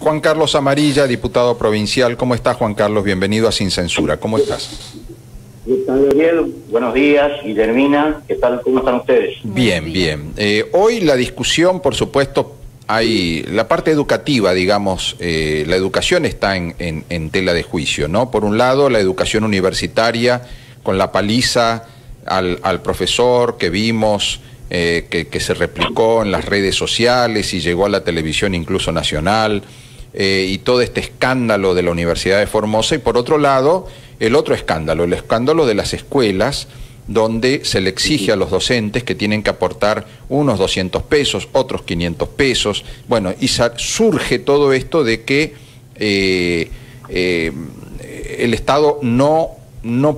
Juan Carlos Amarilla, diputado provincial. ¿Cómo estás, Juan Carlos? Bienvenido a Sin Censura. ¿Cómo estás? ¿Qué tal, Gabriel? Buenos días, Guillermina. ¿Qué tal? ¿Cómo están ustedes? Bien, bien. Hoy la discusión, por supuesto, hay la parte educativa, digamos, la educación está en tela de juicio, ¿no? Por un lado, la educación universitaria, con la paliza al profesor que vimos, que se replicó en las redes sociales y llegó a la televisión incluso nacional, y todo este escándalo de la Universidad de Formosa. Y por otro lado, el otro escándalo, el escándalo de las escuelas, donde se le exige a los docentes que tienen que aportar unos 200 pesos, otros 500 pesos. Bueno, y surge todo esto de que el Estado no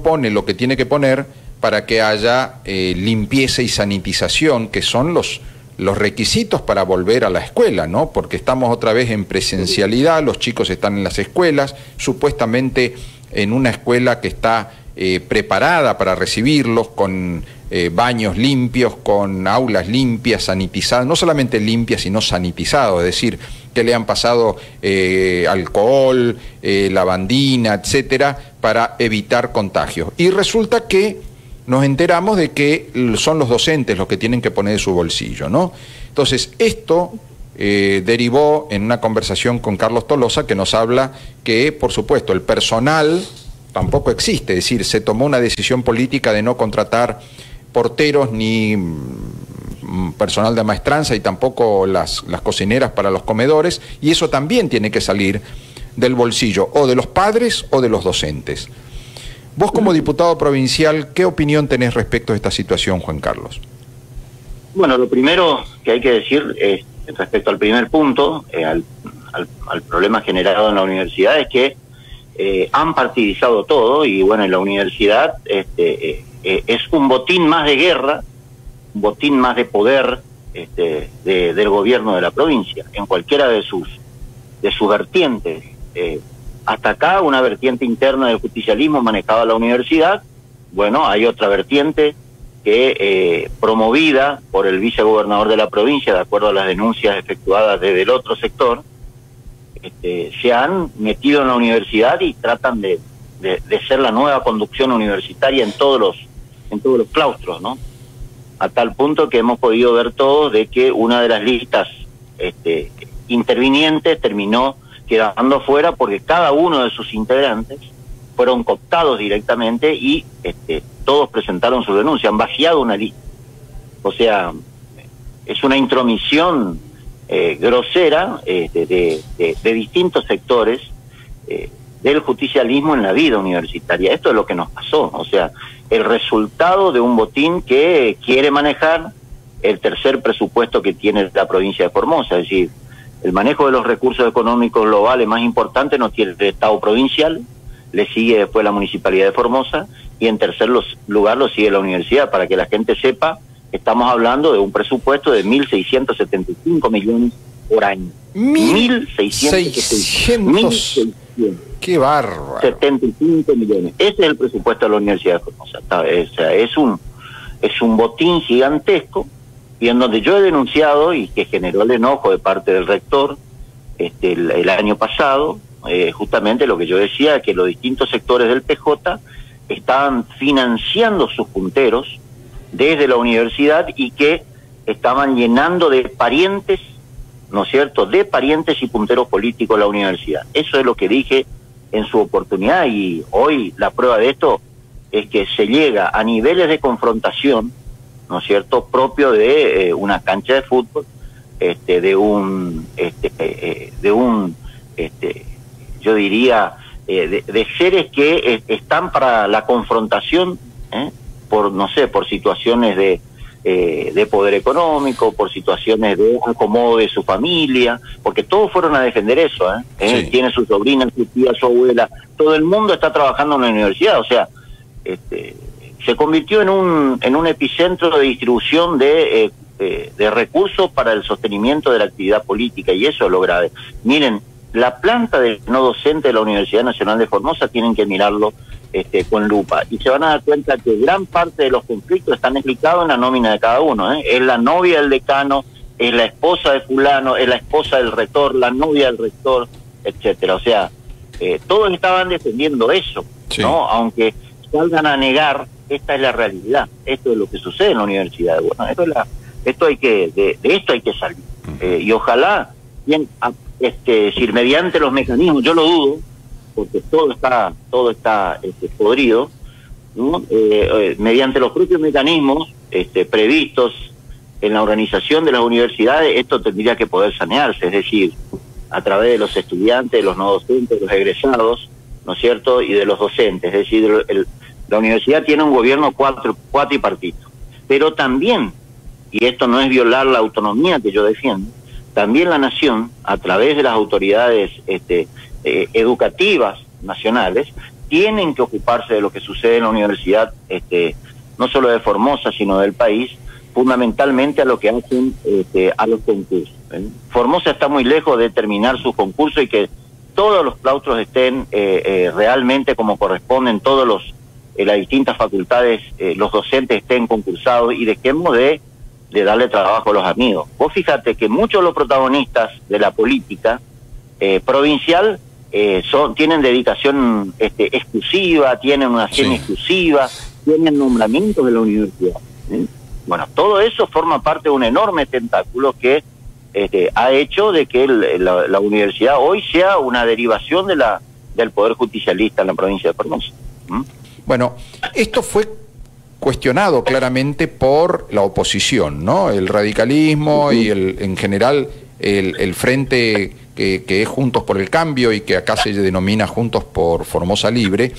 pone lo que tiene que poner para que haya limpieza y sanitización, que son los requisitos para volver a la escuela, ¿no? Porque estamos otra vez en presencialidad, los chicos están en las escuelas, supuestamente en una escuela que está preparada para recibirlos, con baños limpios, con aulas limpias, sanitizadas, no solamente limpias, sino sanitizadas, es decir, que le han pasado alcohol, lavandina, etcétera, para evitar contagios. Y resulta que nos enteramos de que son los docentes los que tienen que poner de su bolsillo, ¿no? Entonces, esto derivó en una conversación con Carlos Tolosa, que nos habla que, por supuesto, el personal tampoco existe, es decir, se tomó una decisión política de no contratar porteros ni personal de maestranza y tampoco las cocineras para los comedores, y eso también tiene que salir del bolsillo o de los padres o de los docentes. Vos, como diputado provincial, ¿qué opinión tenés respecto a esta situación, Juan Carlos? Bueno, lo primero que hay que decir es, respecto al primer punto, al problema generado en la universidad, es que han partidizado todo, y bueno, en la universidad es un botín más de guerra, un botín más de poder del gobierno de la provincia, en cualquiera de sus vertientes. Hasta acá, una vertiente interna del justicialismo manejaba la universidad. Bueno, hay otra vertiente que, promovida por el vicegobernador de la provincia, de acuerdo a las denuncias efectuadas desde el otro sector, se han metido en la universidad y tratan de ser la nueva conducción universitaria en todos los claustros, ¿no? A tal punto que hemos podido ver todos de que una de las listas intervinientes terminó quedando fuera porque cada uno de sus integrantes fueron cooptados directamente y todos presentaron su denuncia, han vaciado una lista. O sea, es una intromisión grosera de distintos sectores del justicialismo en la vida universitaria. Esto es lo que nos pasó, o sea, el resultado de un botín que quiere manejar el tercer presupuesto que tiene la provincia de Formosa, es decir, el manejo de los recursos económicos globales más importante no tiene el Estado provincial, le sigue después la Municipalidad de Formosa, y en tercer lugar lo sigue la universidad. Para que la gente sepa, estamos hablando de un presupuesto de 1.675 millones por año. 1.600. ¡Qué bárbaro! 75 millones. Ese es el presupuesto de la Universidad de Formosa. O sea, es un botín gigantesco, y en donde yo he denunciado, y que generó el enojo de parte del rector el año pasado, justamente lo que yo decía, que los distintos sectores del PJ estaban financiando sus punteros desde la universidad y que estaban llenando de parientes, ¿no es cierto?, de parientes y punteros políticos la universidad. Eso es lo que dije en su oportunidad, y hoy la prueba de esto es que se llega a niveles de confrontación, ¿no es cierto?, propio de una cancha de fútbol, yo diría, de seres que están para la confrontación, por, no sé, por situaciones de poder económico, por situaciones de acomodo de su familia, porque todos fueron a defender eso, Sí. Tiene su sobrina, su tía, su abuela, todo el mundo está trabajando en la universidad, o sea, se convirtió en un epicentro de distribución de recursos para el sostenimiento de la actividad política, y eso es lo grave. Miren, la planta de no docente de la Universidad Nacional de Formosa tienen que mirarlo con lupa, y se van a dar cuenta que gran parte de los conflictos están explicados en la nómina de cada uno, Es la novia del decano, es la esposa de fulano, es la esposa del rector, la novia del rector, etcétera. O sea, todos estaban defendiendo eso, sí, ¿no? Aunque salgan a negar, esta es la realidad, esto es lo que sucede en la universidad. Bueno, esto hay que, de esto hay que salir. Y ojalá, bien, decir, mediante los mecanismos, yo lo dudo, porque todo está podrido, ¿no? Mediante los propios mecanismos previstos en la organización de las universidades, esto tendría que poder sanearse, es decir, a través de los estudiantes, de los no docentes, de los egresados, ¿no es cierto?, y de los docentes. Es decir, la universidad tiene un gobierno cuatripartito, pero también, y esto no es violar la autonomía que yo defiendo, también la nación, a través de las autoridades educativas nacionales, tienen que ocuparse de lo que sucede en la universidad, no solo de Formosa, sino del país, fundamentalmente a lo que hacen a los concursos. Formosa está muy lejos de terminar sus concursos y que todos los claustros estén realmente como corresponden, las distintas facultades, los docentes estén concursados y dejemos de darle trabajo a los amigos. Vos fíjate que muchos de los protagonistas de la política provincial tienen dedicación exclusiva, tienen una hacienda exclusiva, tienen nombramientos de la universidad. Bueno, todo eso forma parte de un enorme tentáculo que ha hecho de que la universidad hoy sea una derivación del Poder Judicialista en la provincia de Formosa. Bueno, esto fue cuestionado claramente por la oposición, ¿no? El radicalismo y en general el frente que es Juntos por el Cambio y que acá se denomina Juntos por Formosa Libre,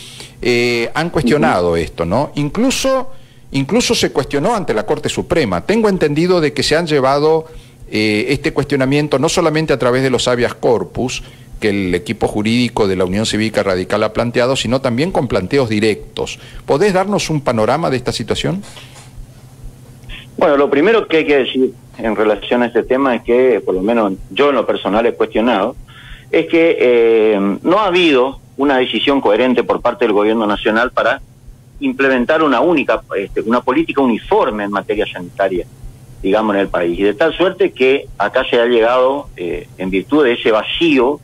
han cuestionado esto, ¿no? Incluso se cuestionó ante la Corte Suprema. Tengo entendido de que se han llevado este cuestionamiento no solamente a través de los habeas corpus que el equipo jurídico de la Unión Cívica Radical ha planteado, sino también con planteos directos. ¿Podés darnos un panorama de esta situación? Bueno, lo primero que hay que decir en relación a este tema es que, por lo menos yo en lo personal he cuestionado, es que no ha habido una decisión coherente por parte del gobierno nacional para implementar una política uniforme en materia sanitaria, digamos, en el país. Y de tal suerte que acá se ha llegado, en virtud de ese vacío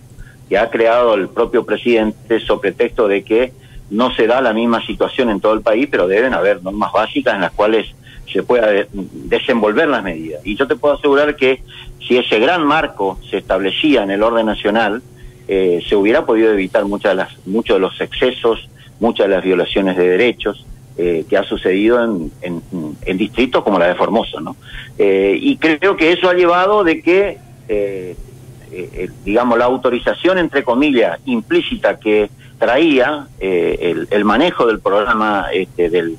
que ha creado el propio presidente, sobre pretexto de que no se da la misma situación en todo el país, pero deben haber normas básicas en las cuales se pueda desenvolver las medidas. Y yo te puedo asegurar que si ese gran marco se establecía en el orden nacional, se hubiera podido evitar muchos de los excesos, muchas de las violaciones de derechos que ha sucedido en distritos como la de Formosa, ¿no? Y creo que eso ha llevado de que, digamos, la autorización, entre comillas, implícita que traía el manejo del programa del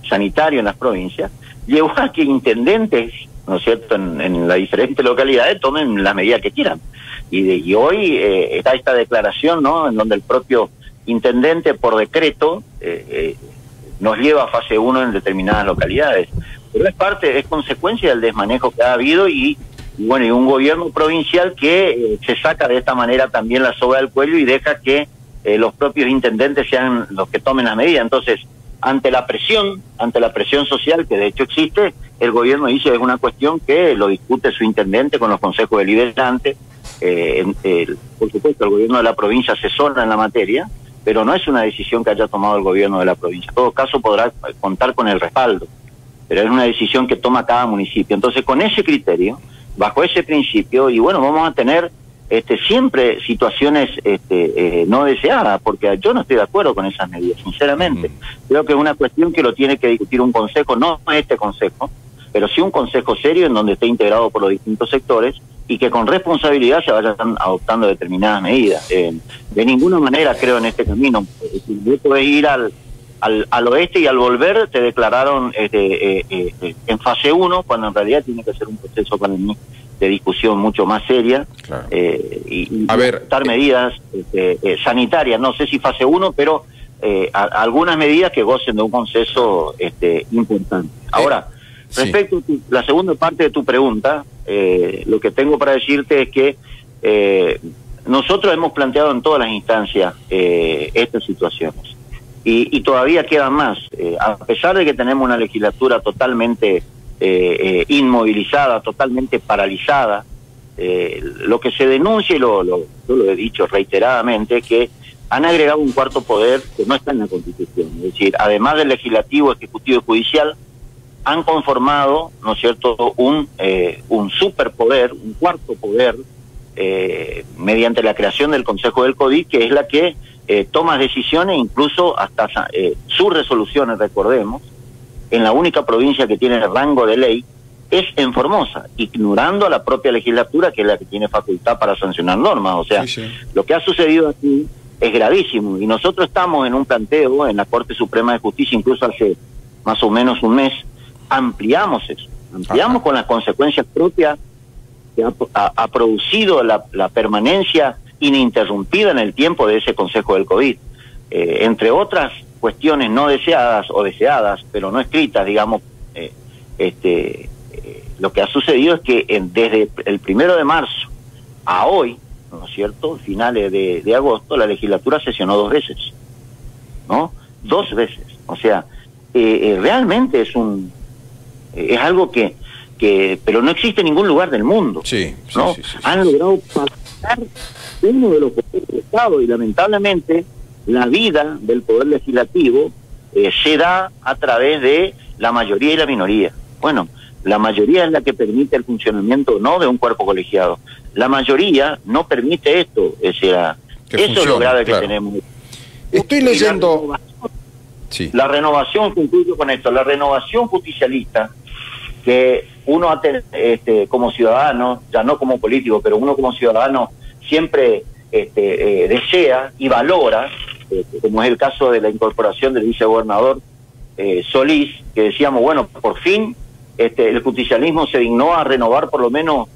sanitario en las provincias, llevó a que intendentes, ¿no es cierto?, en las diferentes localidades tomen las medidas que quieran. Y hoy está esta declaración, ¿no?, en donde el propio intendente, por decreto, nos lleva a fase 1 en determinadas localidades. Pero es consecuencia del desmanejo que ha habido y un gobierno provincial que se saca de esta manera también la soga del cuello y deja que los propios intendentes sean los que tomen las medidas. Entonces, ante la presión social que de hecho existe, el gobierno dice es una cuestión que lo discute su intendente con los consejos deliberantes. Por supuesto, el gobierno de la provincia asesora en la materia, pero no es una decisión que haya tomado el gobierno de la provincia. En todo caso, podrá contar con el respaldo, pero es una decisión que toma cada municipio. Entonces, con ese criterio, bajo ese principio, y bueno, vamos a tener siempre situaciones no deseadas, porque yo no estoy de acuerdo con esas medidas, sinceramente. Creo que es una cuestión que lo tiene que discutir un consejo, no este consejo, pero sí un consejo serio en donde esté integrado por los distintos sectores y que con responsabilidad se vayan adoptando determinadas medidas. De ninguna manera creo en este camino. Vos podés ir al oeste y al volver te declararon en fase 1, cuando en realidad tiene que ser un proceso de discusión mucho más seria. Claro. Y adoptar medidas sanitarias, no sé si fase 1, pero algunas medidas que gocen de un consenso importante. Ahora, respecto a la segunda parte de tu pregunta, lo que tengo para decirte es que nosotros hemos planteado en todas las instancias estas situaciones y todavía quedan más. A pesar de que tenemos una legislatura totalmente inmovilizada, totalmente paralizada. Lo que se denuncia, y yo lo he dicho reiteradamente, que han agregado un cuarto poder que no está en la Constitución. Es decir, además del legislativo, ejecutivo y judicial, han conformado, ¿no es cierto?, un superpoder, un cuarto poder, mediante la creación del Consejo del COVID, que es la que toma decisiones, incluso hasta sus resoluciones, recordemos, en la única provincia que tiene el rango de ley, es en Formosa, ignorando a la propia legislatura, que es la que tiene facultad para sancionar normas. O sea, sí. Lo que ha sucedido aquí es gravísimo, y nosotros estamos en un planteo en la Corte Suprema de Justicia, incluso hace más o menos un mes, ampliamos eso, ampliamos con las consecuencias propias que ha producido la permanencia ininterrumpida en el tiempo de ese Consejo del COVID, entre otras cuestiones no deseadas o deseadas, pero no escritas, digamos. Lo que ha sucedido es que desde el 1 de marzo a hoy, ¿no es cierto?, finales de agosto, la legislatura sesionó 2 veces, ¿no? 2 veces. O sea, realmente es algo que pero no existe en ningún lugar del mundo. Sí, ¿no? Sí. Han logrado pasar uno de los poderes del Estado, y lamentablemente la vida del poder legislativo se da a través de la mayoría y la minoría. Bueno, la mayoría es la que permite el funcionamiento no de un cuerpo colegiado. La mayoría no permite esto. Eso es lo grave que tenemos. Estoy leyendo... La renovación, concluyo con esto, la renovación justicialista que uno como ciudadano, ya no como político, pero uno como ciudadano siempre desea y valora, como es el caso de la incorporación del vicegobernador Solís, que decíamos, bueno, por fin el justicialismo se dignó a renovar por lo menos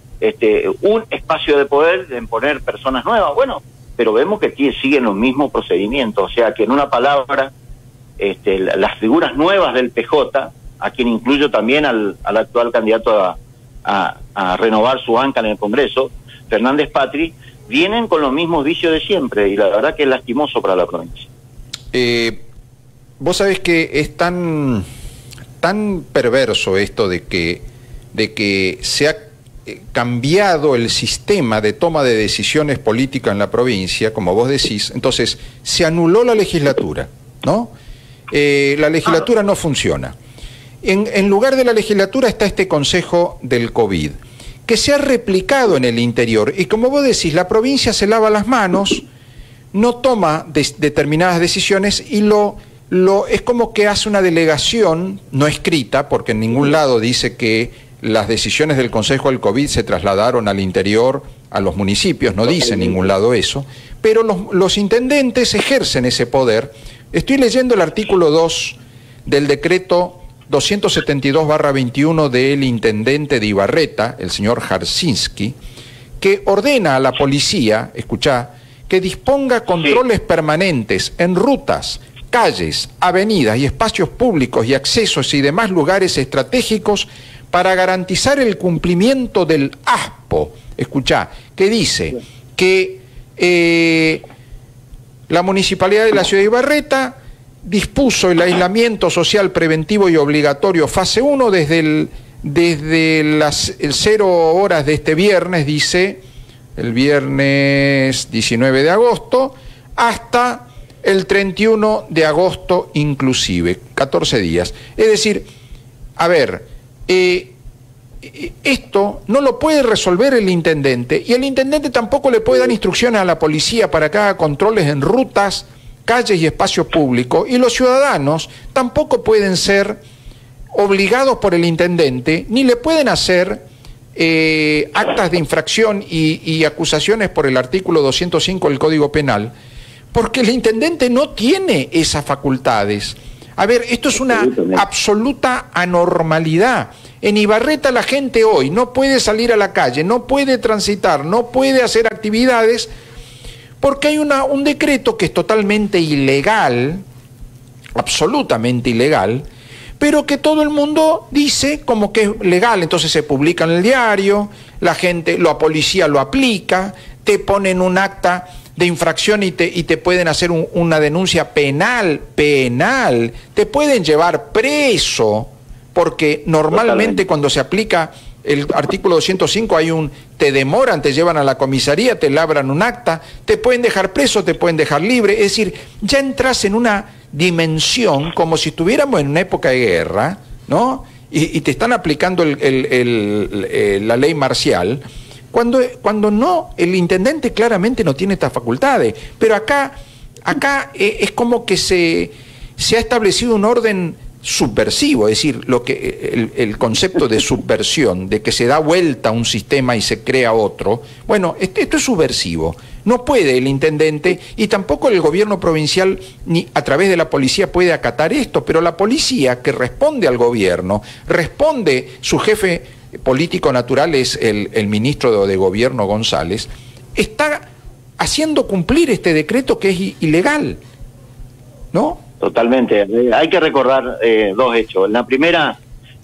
un espacio de poder, de poner personas nuevas. Bueno, pero vemos que siguen los mismos procedimientos, o sea que en una palabra, las figuras nuevas del PJ, a quien incluyo también al actual candidato a renovar su banca en el Congreso, Fernández Patri, vienen con los mismos vicios de siempre, y la verdad que es lastimoso para la provincia. Vos sabés que es tan perverso esto de que se ha cambiado el sistema de toma de decisiones políticas en la provincia, como vos decís. Entonces se anuló la legislatura, ¿no? La legislatura no funciona. En lugar de la legislatura está este Consejo del COVID, que se ha replicado en el interior, y como vos decís, la provincia se lava las manos, no toma determinadas decisiones, y es como que hace una delegación no escrita, porque en ningún lado dice que las decisiones del Consejo del COVID se trasladaron al interior, a los municipios, no dice en ningún lado eso, pero los intendentes ejercen ese poder. Estoy leyendo el artículo 2 del decreto 272/21 del intendente de Ibarreta, el señor Jarsinski, que ordena a la policía, escuchá, que disponga controles permanentes en rutas, calles, avenidas y espacios públicos y accesos y demás lugares estratégicos para garantizar el cumplimiento del ASPO. Escuchá, que dice que la Municipalidad de la Ciudad de Ibarreta dispuso el aislamiento social preventivo y obligatorio fase 1 desde las 0 horas de este viernes, dice, el viernes 19 de agosto, hasta el 31 de agosto inclusive, 14 días. Es decir, a ver, esto no lo puede resolver el intendente, y el intendente tampoco le puede dar instrucciones a la policía para que haga controles en rutas, calles y espacios públicos, y los ciudadanos tampoco pueden ser obligados por el intendente, ni le pueden hacer actas de infracción y acusaciones por el artículo 205 del Código Penal, porque el intendente no tiene esas facultades. A ver, esto es una absoluta anormalidad. En Ibarreta la gente hoy no puede salir a la calle, no puede transitar, no puede hacer actividades, porque hay un decreto que es totalmente ilegal, absolutamente ilegal, pero que todo el mundo dice como que es legal. Entonces se publica en el diario, la policía lo aplica, te ponen un acta de infracción y te pueden hacer una denuncia penal, te pueden llevar preso porque normalmente cuando se aplica el artículo 205 hay te demoran, te llevan a la comisaría, te labran un acta, te pueden dejar preso, te pueden dejar libre, es decir, ya entras en una dimensión como si estuviéramos en una época de guerra, ¿no? Y te están aplicando la ley marcial, cuando no, el intendente claramente no tiene estas facultades, pero acá es como que se ha establecido un orden subversivo, es decir, el concepto de subversión, de que se da vuelta a un sistema y se crea otro. Bueno, esto es subversivo. No puede el intendente y tampoco el gobierno provincial ni a través de la policía puede acatar esto, pero la policía que responde al gobierno, su jefe político natural es el ministro de Gobierno González, está haciendo cumplir este decreto que es ilegal, ¿no? Totalmente. Hay que recordar dos hechos. En la primera,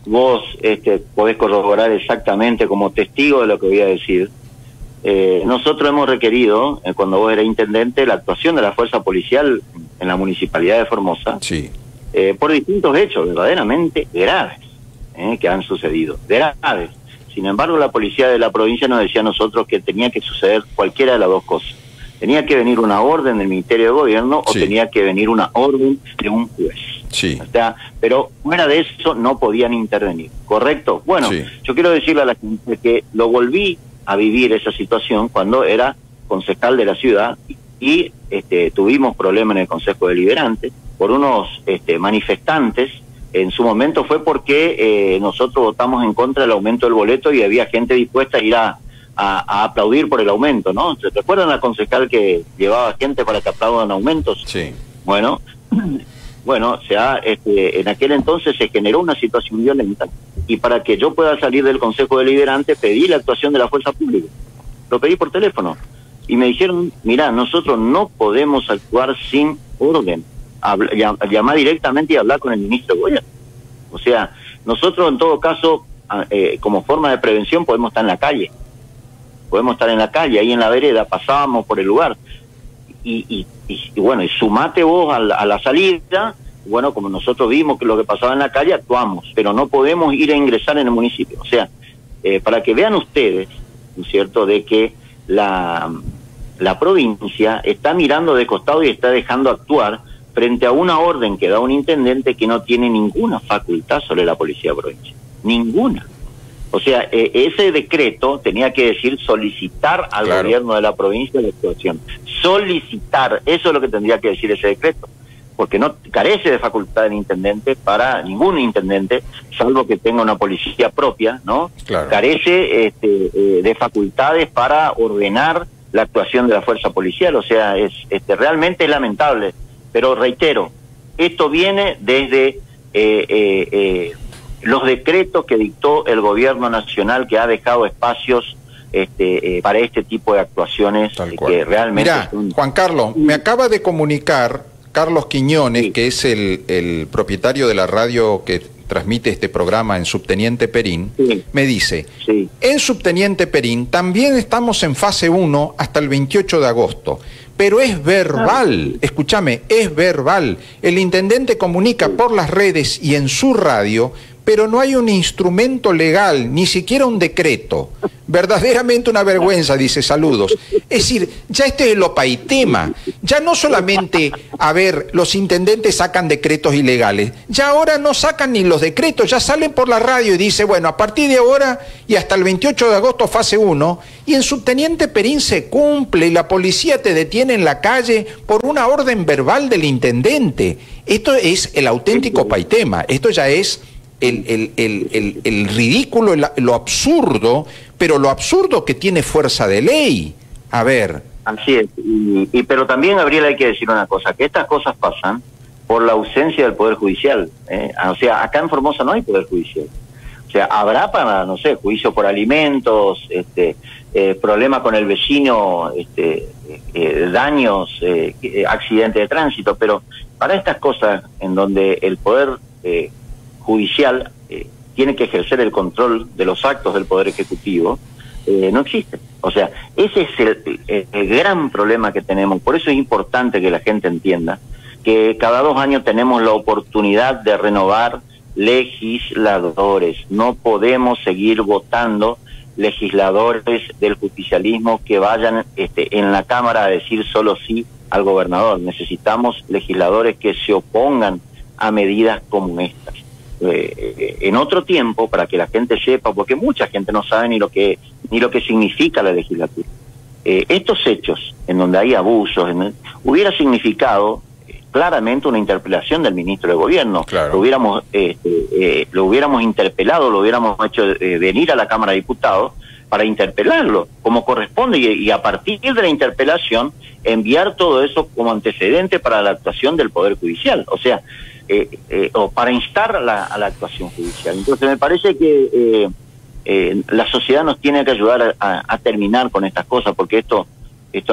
vos podés corroborar exactamente como testigo de lo que voy a decir. Nosotros hemos requerido, cuando vos eras intendente, la actuación de la fuerza policial en la municipalidad de Formosa, sí, por distintos hechos verdaderamente graves que han sucedido. Graves. Sin embargo, la policía de la provincia nos decía a nosotros que tenía que suceder cualquiera de las dos cosas. Tenía que venir una orden del Ministerio de Gobierno o tenía que venir una orden de un juez. Sí. O sea, pero fuera de eso no podían intervenir, ¿correcto? Bueno, yo quiero decirle a la gente que lo volví a vivir esa situación cuando era concejal de la ciudad y tuvimos problemas en el Consejo Deliberante por unos manifestantes. En su momento fue porque nosotros votamos en contra del aumento del boleto y había gente dispuesta a ir a aplaudir por el aumento, ¿no? ¿Se recuerdan la concejal que llevaba gente para que aplaudan aumentos? Sí. Bueno, en aquel entonces se generó una situación violenta y para que yo pueda salir del Consejo Deliberante pedí la actuación de la fuerza pública. Lo pedí por teléfono y me dijeron, mirá, nosotros no podemos actuar sin orden. Llamar directamente y hablar con el ministro de Gobierno. O sea, nosotros en todo caso, como forma de prevención podemos estar en la calle. Podemos estar en la calle, ahí en la vereda, pasábamos por el lugar. Y bueno, y sumate vos a la salida, bueno, como nosotros vimos que lo que pasaba en la calle, actuamos, pero no podemos ir a ingresar en el municipio. O sea, para que vean ustedes, ¿no es cierto?, de que la provincia está mirando de costado y está dejando actuar frente a una orden que da un intendente que no tiene ninguna facultad sobre la policía provincial. Ninguna. O sea, ese decreto tenía que decir solicitar al gobierno de la provincia la actuación. Solicitar, eso es lo que tendría que decir ese decreto. Porque no carece de facultad el intendente para ningún intendente, salvo que tenga una policía propia, ¿no? Claro. Carece de facultades para ordenar la actuación de la fuerza policial. O sea, realmente es lamentable. Pero reitero, esto viene desde los decretos que dictó el gobierno nacional, que ha dejado espacios para este tipo de actuaciones que realmente... Mirá, Juan Carlos, me acaba de comunicar Carlos Quiñones, que es el propietario de la radio que transmite este programa en Subteniente Perín, me dice, en Subteniente Perín también estamos en fase 1 hasta el 28 de agosto, pero es verbal, escúchame, es verbal. El intendente comunica por las redes y en su radio, pero no hay un instrumento legal, ni siquiera un decreto. Verdaderamente una vergüenza, dice, saludos. Es decir, ya este es el opaitema. Ya no solamente, los intendentes sacan decretos ilegales, ya ahora no sacan ni los decretos, ya salen por la radio y dice, bueno, a partir de ahora y hasta el 28 de agosto fase 1, y en Subteniente Perín se cumple y la policía te detiene en la calle por una orden verbal del intendente. Esto es el auténtico opaitema, esto ya es el ridículo, lo absurdo, pero lo absurdo que tiene fuerza de ley. A ver. Así es, pero también, Gabriel, hay que decir una cosa, que estas cosas pasan por la ausencia del Poder Judicial. O sea, acá en Formosa no hay Poder Judicial. O sea, habrá para, no sé, juicio por alimentos, problema con el vecino, daños, accidente de tránsito, pero para estas cosas en donde el Poder Judicial tiene que ejercer el control de los actos del Poder Ejecutivo, no existe. O sea, ese es el gran problema que tenemos. Por eso es importante que la gente entienda que cada 2 años tenemos la oportunidad de renovar legisladores. No podemos seguir votando legisladores del justicialismo que vayan en la Cámara a decir solo sí al gobernador. Necesitamos legisladores que se opongan a medidas como estas. En otro tiempo, para que la gente sepa, porque mucha gente no sabe ni lo que significa la legislatura. Estos hechos, en donde hay abusos, hubiera significado claramente una interpelación del ministro de Gobierno. Claro. Lo hubiéramos interpelado, lo hubiéramos hecho venir a la Cámara de Diputados para interpelarlo, como corresponde, y a partir de la interpelación enviar todo eso como antecedente para la actuación del Poder Judicial, o sea, o para instar a la actuación judicial. Entonces me parece que la sociedad nos tiene que ayudar a terminar con estas cosas, porque esto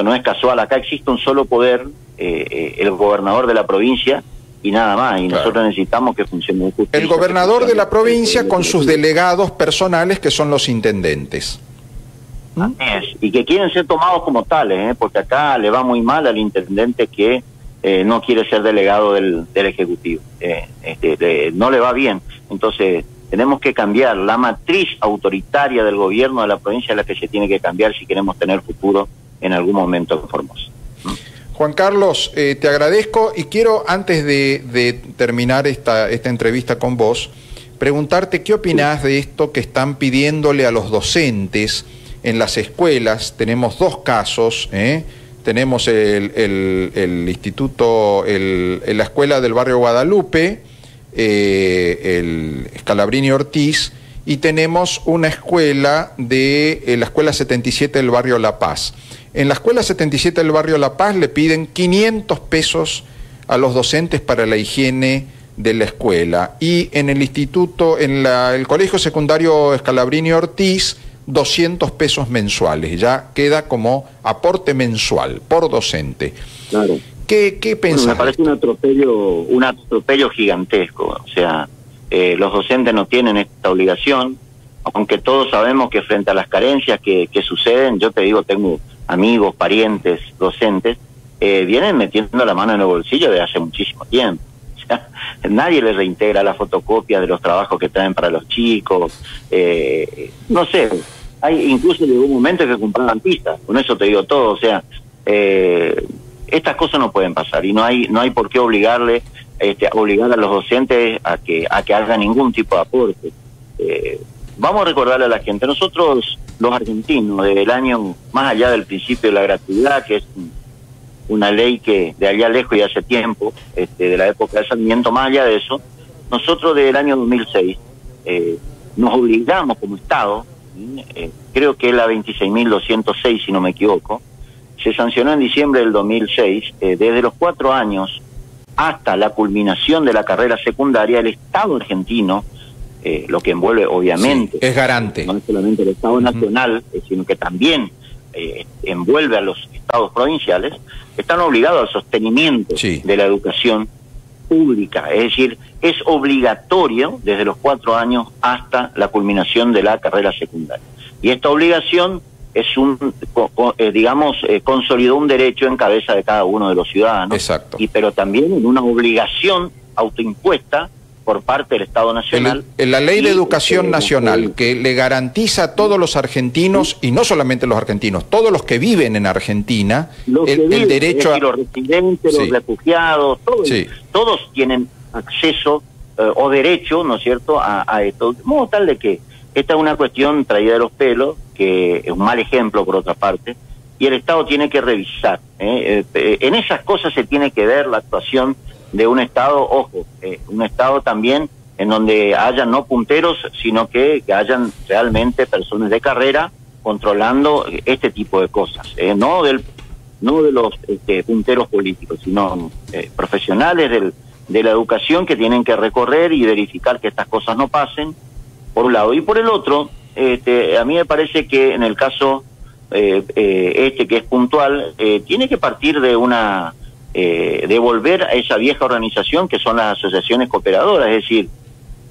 no es casual. Acá existe un solo poder, el gobernador de la provincia, y nada más, y nosotros necesitamos que funcione justicia. El gobernador de la provincia con sus delegados personales, que son los intendentes. Así es, y que quieren ser tomados como tales, porque acá le va muy mal al intendente que no quiere ser delegado del Ejecutivo. No le va bien. Entonces, tenemos que cambiar. La matriz autoritaria del gobierno de la provincia es la que se tiene que cambiar si queremos tener futuro en algún momento en Formosa. Juan Carlos, te agradezco y quiero, antes de terminar esta entrevista con vos, preguntarte qué opinás de esto que están pidiéndole a los docentes en las escuelas. Tenemos dos casos, tenemos el instituto, la escuela del barrio Guadalupe, el Scalabrini Ortiz, y tenemos una escuela de la escuela 77 del barrio La Paz. En la escuela 77 del barrio La Paz le piden 500 pesos a los docentes para la higiene de la escuela, y en el instituto, el colegio secundario Scalabrini Ortiz, 200 pesos mensuales. Ya queda como aporte mensual por docente. Claro. ¿Qué pensás? Me parece un atropello gigantesco. O sea, los docentes no tienen esta obligación, aunque todos sabemos que frente a las carencias que suceden, yo te digo, tengo amigos, parientes, docentes, vienen metiendo la mano en el bolsillo desde hace muchísimo tiempo. O sea, nadie les reintegra la fotocopia de los trabajos que traen para los chicos. No sé, incluso llegó un momento que compraban pistas, con eso te digo todo. O sea, estas cosas no pueden pasar, y no hay por qué obligar a los docentes a que hagan ningún tipo de aporte. Vamos a recordarle a la gente, nosotros los argentinos, desde el año, más allá del principio de la gratuidad, que es una ley que de allá lejos y hace tiempo, de la época de Sarmiento, más allá de eso, nosotros desde el año 2006 nos obligamos como Estado, creo que es la 26.206 si no me equivoco, se sancionó en diciembre del 2006, desde los 4 años hasta la culminación de la carrera secundaria, el Estado argentino, lo que envuelve obviamente, sí, es garante, no solamente el Estado nacional, sino que también envuelve a los estados provinciales, están obligados al sostenimiento de la educación pública. Es decir, es obligatorio desde los 4 años hasta la culminación de la carrera secundaria. Y esta obligación es consolidó un derecho en cabeza de cada uno de los ciudadanos. Exacto. Pero también en una obligación autoimpuesta por parte del Estado Nacional. La Ley de Educación Nacional, que le garantiza a todos los argentinos, y no solamente los argentinos, todos los que viven en Argentina, el derecho a... Los residentes, los refugiados, todos tienen acceso o derecho, ¿no es cierto?, a esto. De modo tal de que esta es una cuestión traída de los pelos, que es un mal ejemplo por otra parte, y el Estado tiene que revisar. En esas cosas se tiene que ver la actuación de un Estado, ojo, un Estado también en donde hayan no punteros, sino que hayan realmente personas de carrera controlando este tipo de cosas, no de los punteros políticos, sino profesionales de la educación que tienen que recorrer y verificar que estas cosas no pasen, por un lado. Y por el otro, a mí me parece que en el caso que es puntual, tiene que partir de de volver a esa vieja organización que son las asociaciones cooperadoras. Es decir,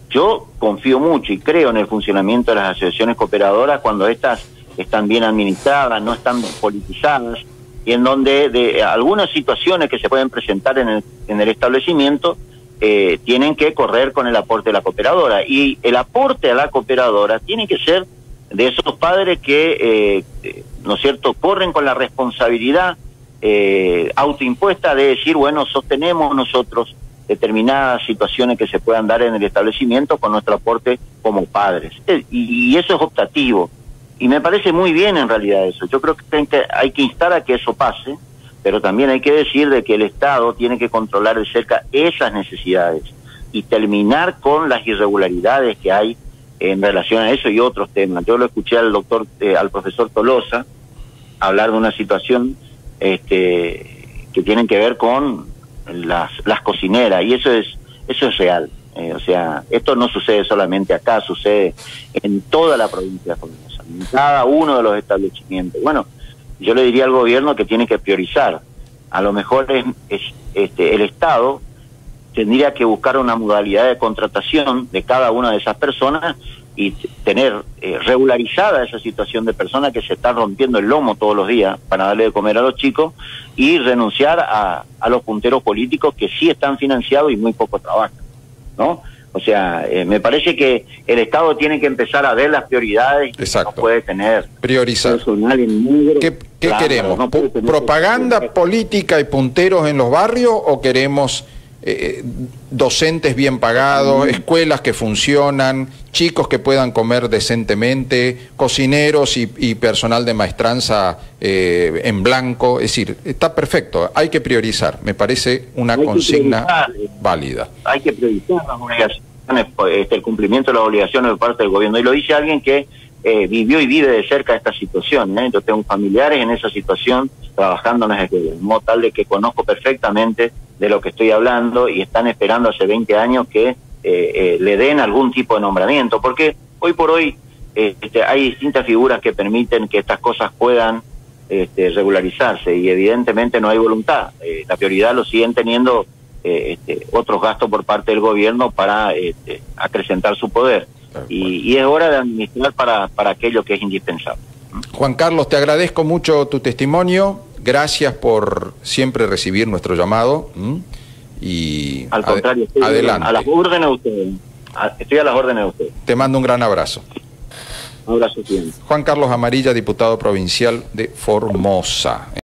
yo confío mucho y creo en el funcionamiento de las asociaciones cooperadoras cuando estas están bien administradas, no están politizadas, y en donde de algunas situaciones que se pueden presentar en el establecimiento tienen que correr con el aporte de la cooperadora. Y el aporte a la cooperadora tiene que ser de esos padres que, ¿no es cierto?, corren con la responsabilidad autoimpuesta de decir, bueno, sostenemos nosotros determinadas situaciones que se puedan dar en el establecimiento con nuestro aporte como padres. Y eso es optativo. Y me parece muy bien en realidad eso. Yo creo que hay que instar a que eso pase, pero también hay que decir de que el Estado tiene que controlar de cerca esas necesidades y terminar con las irregularidades que hay en relación a eso y otros temas. Yo lo escuché al profesor Tolosa hablar de una situación que tienen que ver con las cocineras, y eso es real. O sea, esto no sucede solamente acá, sucede en toda la provincia de Formosa, en cada uno de los establecimientos. Bueno, yo le diría al gobierno que tiene que priorizar. A lo mejor el Estado tendría que buscar una modalidad de contratación de cada una de esas personas y tener regularizada esa situación de personas que se están rompiendo el lomo todos los días para darle de comer a los chicos, y renunciar a los punteros políticos que sí están financiados y muy poco trabajan, ¿no? O sea, me parece que el Estado tiene que empezar a ver las prioridades. Exacto. No puede tener priorizar. Personal en negro. ¿Qué claro, queremos? no ¿Propaganda política y punteros en los barrios, o queremos docentes bien pagados, escuelas que funcionan, chicos que puedan comer decentemente, cocineros y personal de maestranza en blanco? Es decir, está perfecto, hay que priorizar, me parece una consigna válida. Hay que priorizar las obligaciones, el cumplimiento de las obligaciones de parte del gobierno, y lo dice alguien que vivió y vive de cerca esta situación, Yo tengo familiares en esa situación trabajando en las escuelas, de modo tal de que conozco perfectamente de lo que estoy hablando, y están esperando hace 20 años que le den algún tipo de nombramiento, porque hoy por hoy hay distintas figuras que permiten que estas cosas puedan regularizarse, y evidentemente no hay voluntad. La prioridad lo siguen teniendo otros gastos por parte del gobierno para acrecentar su poder, y es hora de administrar para aquello que es indispensable. Juan Carlos, te agradezco mucho tu testimonio. Gracias por siempre recibir nuestro llamado. Y al contrario, estoy adelante. A las órdenes de ustedes. Estoy a las órdenes de ustedes. Te mando un gran abrazo. Un abrazo siempre. Juan Carlos Amarilla, diputado provincial de Formosa.